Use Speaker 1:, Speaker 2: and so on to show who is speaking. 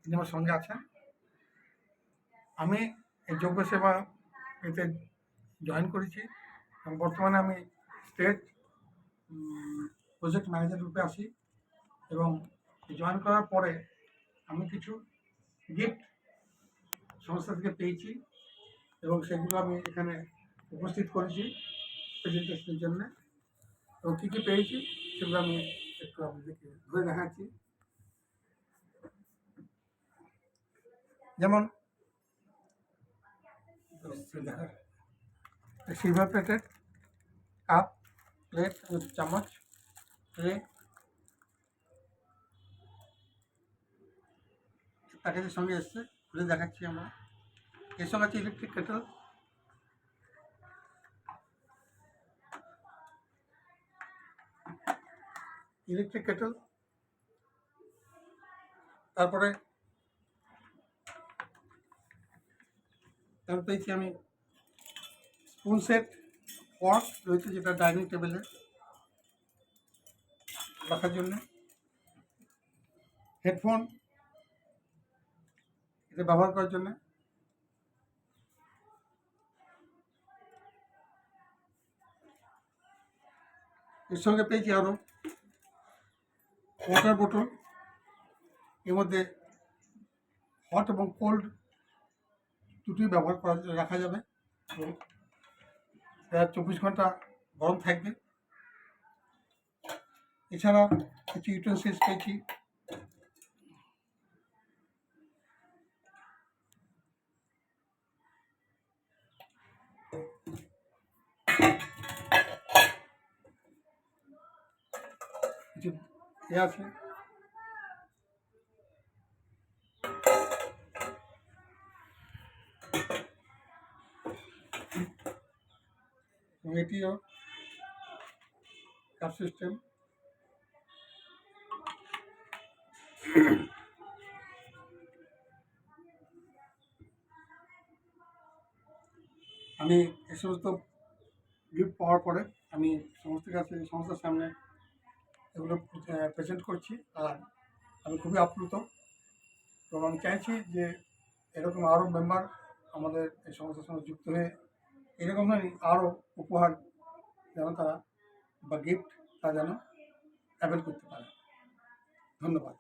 Speaker 1: তিনি আমার সঙ্গে আছেন। আমি এই যোগ্য সেবা এতে জয়েন করেছি এবং বর্তমানে আমি স্টেট প্রজেক্ট ম্যানেজার রূপে আছি। এবং জয়েন করার পরে আমি কিছু গিফট সংস্থা থেকে পেয়েছি এবং সেগুলো আমি এখানে উপস্থিত করেছি প্রেজেন্টেশনের জন্য। এবং কী কী পেয়েছি সেগুলো আমি একটু আপনাদেরকে ধরে দেখাচ্ছি। যেমন সিলভার প্লেটেড কাপ, প্লেট, চামচ, ট্রে, প্যাকেজের সঙ্গে এসছে, খুলে দেখাচ্ছি আমরা। এর সঙ্গে আছে ইলেকট্রিক কেটল, তারপরে পেয়েছি আমি স্পুন সেট, পট রয়েছে যেটা ডাইনিং টেবিলে রাখার জন্য, হেডফোন এটা ব্যবহার করার জন্য, এর সঙ্গে পেয়েছি আরও ওয়াটার বোতল। এর মধ্যে হট এবং কোল্ড দুটোই ব্যবহার করা রাখা যাবে এবং 24 ঘন্টা গরম থাকবে। এছাড়া কিছু ইউটেন্সিলস পেয়েছি, কিছু এ আছে, এটিও কাপ সিস্টেম। আমি এই সমস্ত গিফট পাওয়ার পরে আমি সংস্থার সামনে এগুলো প্রেজেন্ট করছি। আর আমি খুবই আপ্লুত এবং আমি চাইছি যে এরকম আরও মেম্বার আমাদের এই সংস্থার সঙ্গে যুক্ত হয়ে এরকম আরও উপহার যেন তারা বা গিফট তারা যেন অ্যাভেল করতে পারে। ধন্যবাদ।